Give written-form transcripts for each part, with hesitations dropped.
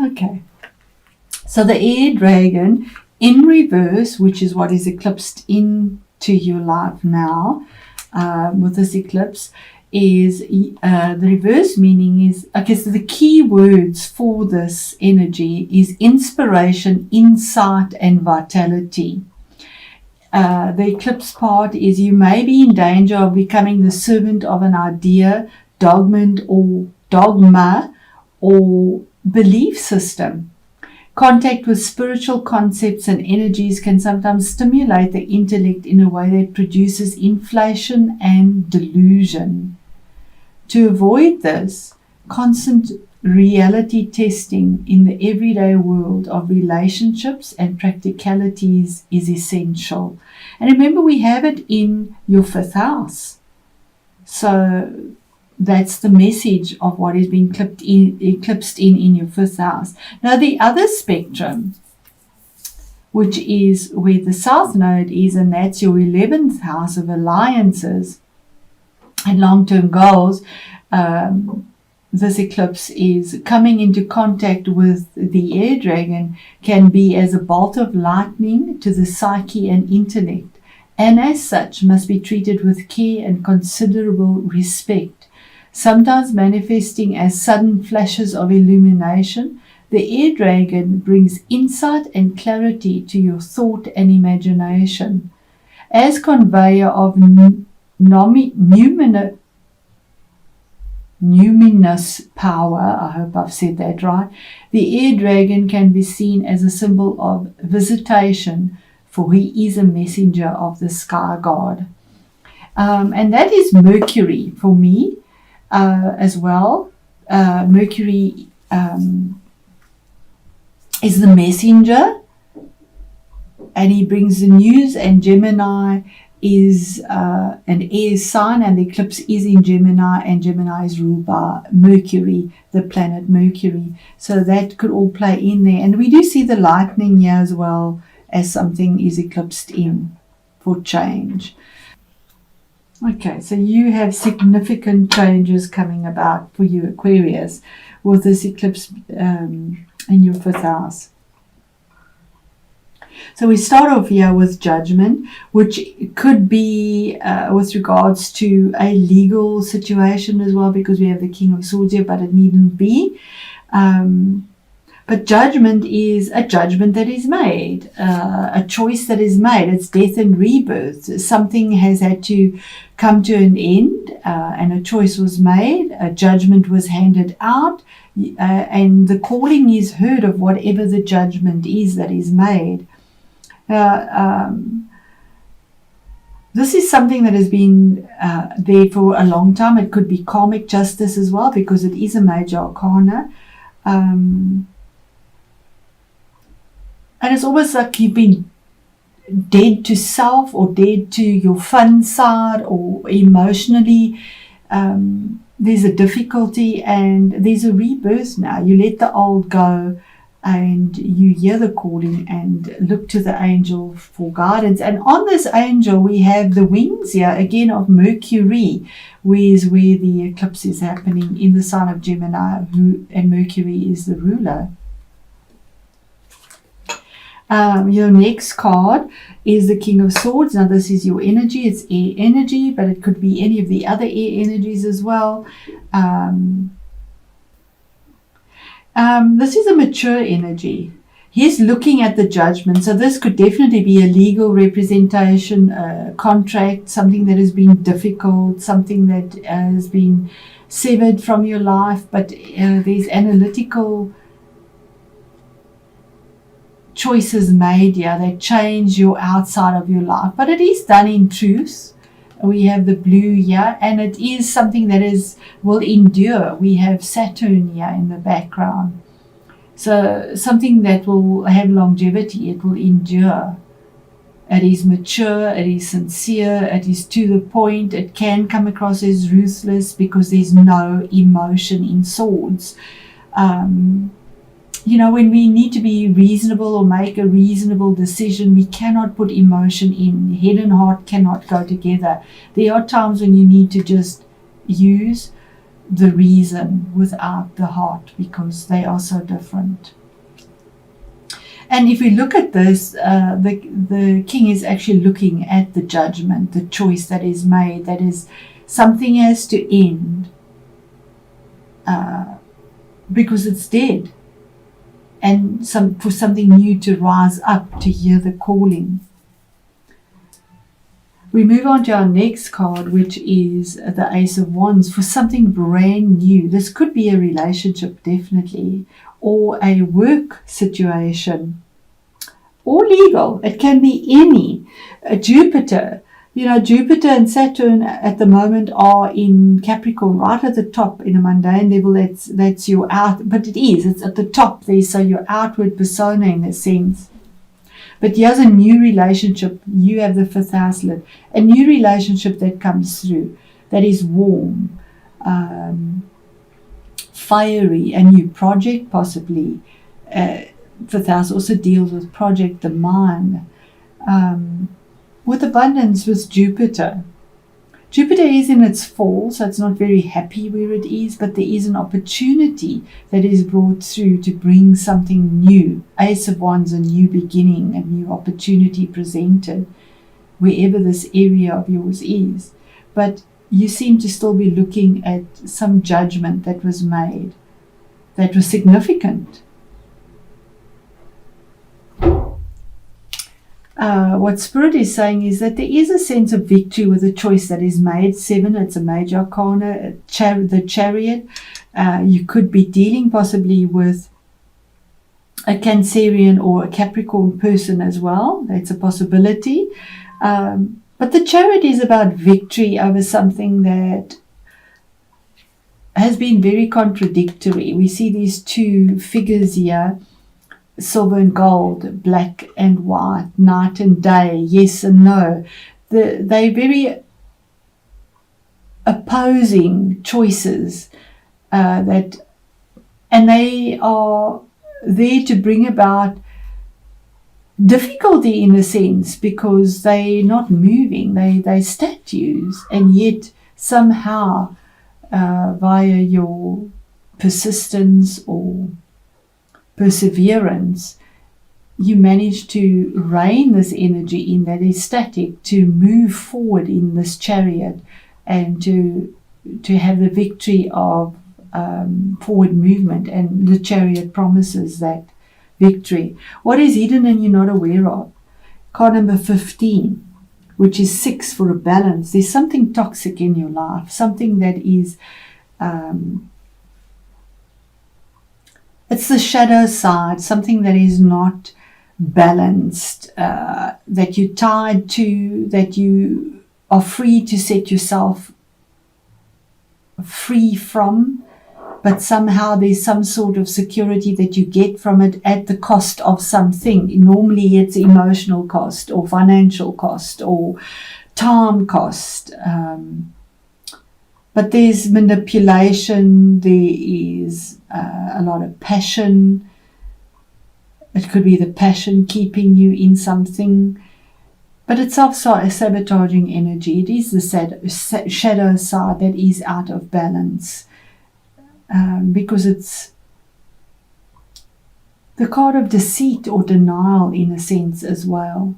Okay. So the air dragon in reverse, which is what is eclipsed into your life now with this eclipse, is the reverse meaning is, okay, so the key words for this energy is inspiration, insight, and vitality. The eclipse part is you may be in danger of becoming the servant of an idea, dogma, or belief system. Contact with spiritual concepts and energies can sometimes stimulate the intellect in a way that produces inflation and delusion. To avoid this, constant reality testing in the everyday world of relationships and practicalities is essential. And remember, we have it in your 5th house. So that's the message of what is being eclipsed in your 5th house. Now the other spectrum, which is where the South Node is, and that's your 11th house of alliances and long-term goals. This eclipse is coming into contact with the air dragon, can be as a bolt of lightning to the psyche and intellect, and as such must be treated with care and considerable respect. Sometimes manifesting as sudden flashes of illumination, the air dragon brings insight and clarity to your thought and imagination. As conveyor of numinous power, I hope I've said that right, the air dragon can be seen as a symbol of visitation, for he is a messenger of the sky god. And that is Mercury for me as well. Mercury is the messenger, and he brings the news, and Gemini is an air sign, and the eclipse is in Gemini, and Gemini is ruled by Mercury, the planet Mercury. So that could all play in there. And we do see the lightning here as well as something is eclipsed in for change. Okay, so you have significant changes coming about for you, Aquarius, with this eclipse in your 5th house. So we start off here with judgment, which could be with regards to a legal situation as well, because we have the King of Swords here, but it needn't be. But judgment is a judgment that is made, a choice that is made. It's death and rebirth. Something has had to come to an end, and a choice was made, a judgment was handed out, and the calling is heard of whatever the judgment is that is made. This is something that has been there for a long time. It could be karmic justice as well, because it is a major arcana. And it's almost like you've been dead to self, or dead to your fun side, or emotionally. There's a difficulty, and there's a rebirth now. You let the old go, and you hear the calling and look to the angel for guidance. And on this angel, we have the wings here again of Mercury, where the eclipse is happening in the sign of Gemini, and Mercury is the ruler. Your next card is the King of Swords. Now this is your energy. It's air energy, but it could be any of the other air energies as well. This is a mature energy. He's looking at the judgment. So this could definitely be a legal representation, a contract, something that has been difficult, something that has been severed from your life, but there's analytical choices made here that change your outside of your life. But it is done in truth. We have the blue here, and it is something that will endure. We have Saturn here in the background. So something that will have longevity, it will endure. It is mature, it is sincere, it is to the point. It can come across as ruthless because there's no emotion in swords. When we need to be reasonable or make a reasonable decision, we cannot put emotion in. Head and heart cannot go together. There are times when you need to just use the reason without the heart, because they are so different. And if we look at this, the king is actually looking at the judgment, the choice that is made, that is something has to end because it's dead, and for something new to rise up, to hear the calling. We move on to our next card, which is the Ace of Wands, for something brand new. This could be a relationship, definitely, or a work situation, or legal. It can be any. Jupiter. Jupiter and Saturn at the moment are in Capricorn, right at the top in a mundane level. That's your out, but it's at the top there, so your outward persona in a sense. But here's a new relationship. You have the fifth house lit. A new relationship that comes through, that is warm, fiery, a new project possibly. Fifth house also deals with project, the mind. With abundance, with Jupiter. Jupiter is in its fall, so it's not very happy where it is, but there is an opportunity that is brought through to bring something new. Ace of Wands, a new beginning, a new opportunity presented, wherever this area of yours is. But you seem to still be looking at some judgment that was made, that was significant. What Spirit is saying is that there is a sense of victory with the choice that is made. 7, it's a major arcana, the Chariot. You could be dealing possibly with a Cancerian or a Capricorn person as well. That's a possibility. But the Chariot is about victory over something that has been very contradictory. We see these two figures here, silver and gold, black and white, night and day, yes and no. They're very opposing choices and they are there to bring about difficulty in a sense, because they're not moving, they're statues, and yet somehow via your persistence or perseverance, you manage to rein this energy in that is static, to move forward in this Chariot, and to have the victory of forward movement. And the Chariot promises that victory. What is hidden and you're not aware of? Card number 15, which is 6, for a balance. There's something toxic in your life, something that is it's the shadow side, something that is not balanced, that you're tied to, that you are free to set yourself free from, but somehow there's some sort of security that you get from it at the cost of something. Normally it's emotional cost or financial cost or time cost. But there's manipulation, there is a lot of passion. It could be the passion keeping you in something, but it's also a sabotaging energy. It is the shadow side that is out of balance, because it's the card of deceit or denial in a sense as well.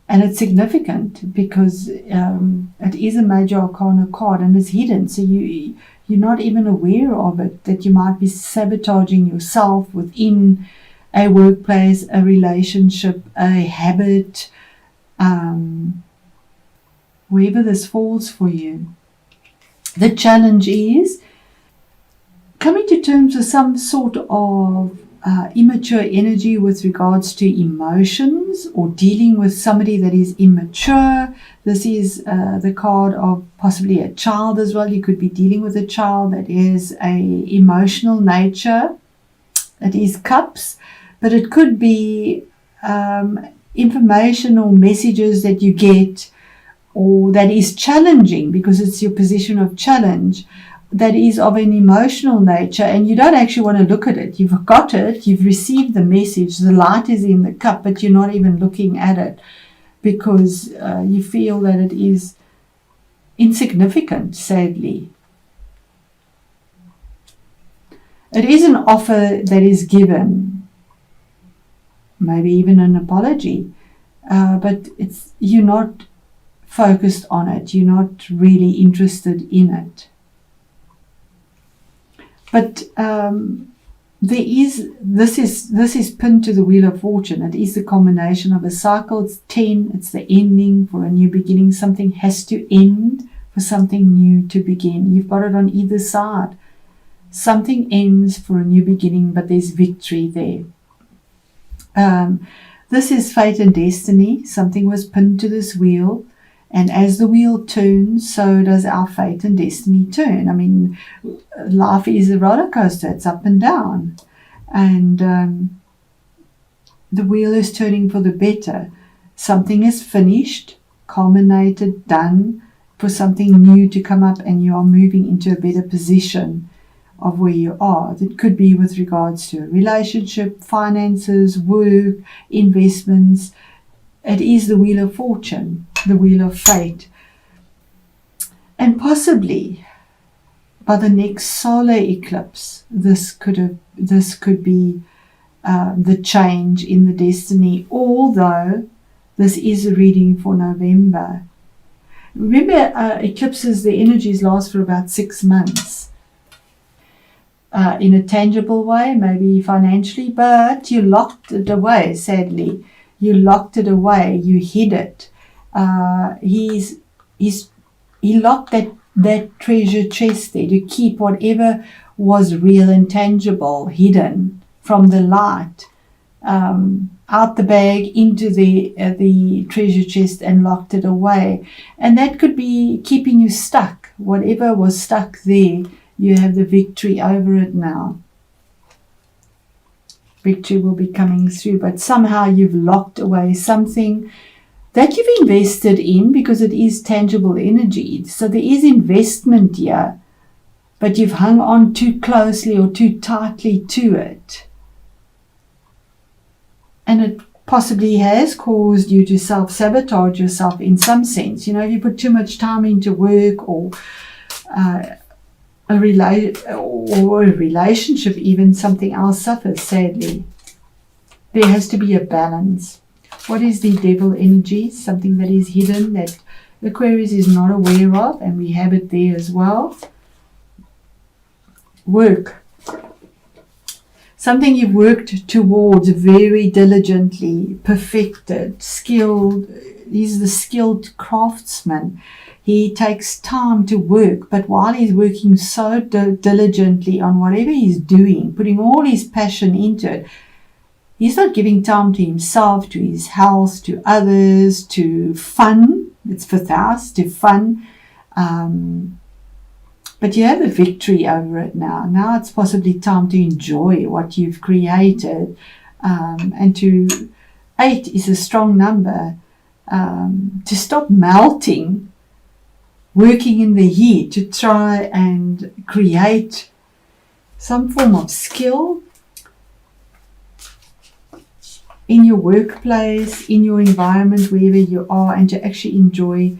And it's significant because it is a major arcana card and it's hidden. So you're not even aware of it, that you might be sabotaging yourself within a workplace, a relationship, a habit, wherever this falls for you. The challenge is coming to terms with some sort of immature energy with regards to emotions, or dealing with somebody that is immature. This is the card of possibly a child as well. You could be dealing with a child that is a emotional nature. It is cups, but it could be information or messages that you get, or that is challenging because it's your position of challenge, that is of an emotional nature, and you don't actually want to look at it. You've got it, you've received the message, the light is in the cup, but you're not even looking at it because you feel that it is insignificant, sadly. It is an offer that is given, maybe even an apology, but you're not focused on it. You're not really interested in it. But this is pinned to the Wheel of Fortune. It is the culmination of a cycle. It's 10. It's the ending for a new beginning. Something has to end for something new to begin. You've got it on either side. Something ends for a new beginning, but there's victory there. This is fate and destiny. Something was pinned to this wheel, and as the wheel turns, so does our fate and destiny turn. I mean, life is a roller coaster. It's up and down, and the wheel is turning for the better. Something is finished, culminated, done, for something new to come up, and you are moving into a better position of where you are. That could be with regards to a relationship, finances, work, investments. It is the Wheel of Fortune, the Wheel of Fate. And possibly by the next solar eclipse, this could be the change in the destiny, although this is a reading for November. Remember, eclipses, the energies last for about 6 months. In a tangible way, maybe financially, but you locked it away, sadly. You locked it away, you hid it. He locked that treasure chest there to keep whatever was real and tangible hidden from the light, out the bag into the treasure chest, and locked it away. And that could be keeping you stuck. Whatever was stuck there, you have the victory over it now. Victory will be coming through, but somehow you've locked away something that you've invested in, because it is tangible energy. So there is investment here, but you've hung on too closely or too tightly to it. And it possibly has caused you to self-sabotage yourself in some sense. You know, if you put too much time into work, or a relationship, even, something else suffers, sadly. There has to be a balance. What is the devil energy? Something that is hidden, that Aquarius is not aware of, and we have it there as well. Work. Something you've worked towards very diligently, perfected, skilled. He's the skilled craftsman. He takes time to work, but while he's working so diligently on whatever he's doing, putting all his passion into it, he's not giving time to himself, to his health, to others, to fun. It's fifth house, to fun. But you have a victory over it now. Now it's possibly time to enjoy what you've created. And 8 is a strong number. To stop melting, working in the heat, to try and create some form of skill in your workplace, in your environment, wherever you are, and to actually enjoy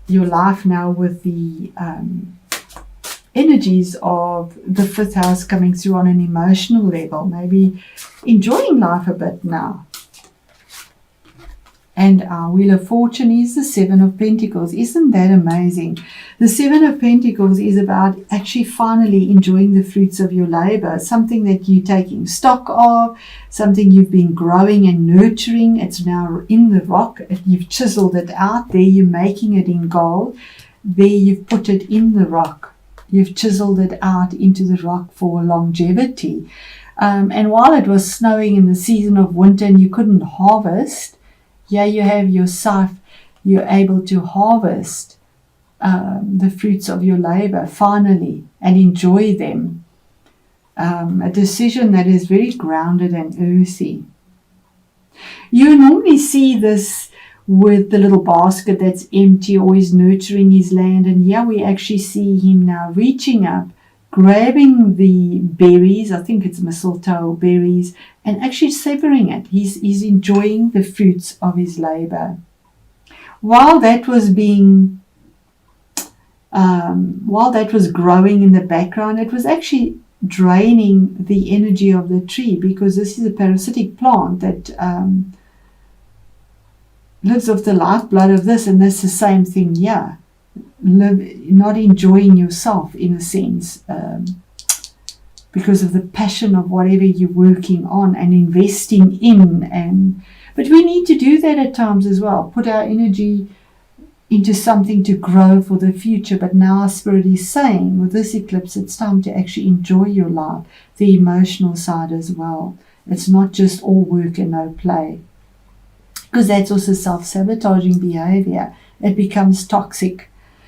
your life now with the energies of the fifth house coming through on an emotional level, maybe enjoying life a bit now. And our Wheel of Fortune is the 7 of Pentacles. Isn't that amazing? The 7 of Pentacles is about actually finally enjoying the fruits of your labor, something that you're taking stock of, something you've been growing and nurturing. It's now in the rock. You've chiseled it out. There you're making it in gold. There you've put it in the rock. You've chiseled it out into the rock for longevity. And while it was snowing in the season of winter and you couldn't harvest, yeah, you have your scythe, you're able to harvest the fruits of your labor finally and enjoy them. A decision that is very grounded and earthy. You normally see this with the little basket that's empty, always nurturing his land, and here we actually see him now reaching up, grabbing the berries, I think it's mistletoe berries, and actually savoring it. He's enjoying the fruits of his labor. While that was growing in the background, it was actually draining the energy of the tree, because this is a parasitic plant that lives off the lifeblood of this, and that's the same thing here. Not enjoying yourself in a sense, because of the passion of whatever you're working on and investing in. But we need to do that at times as well, put our energy into something to grow for the future. But now our spirit is saying with this eclipse, it's time to actually enjoy your life, the emotional side as well. It's not just all work and no play, because that's also self-sabotaging behavior. It becomes toxic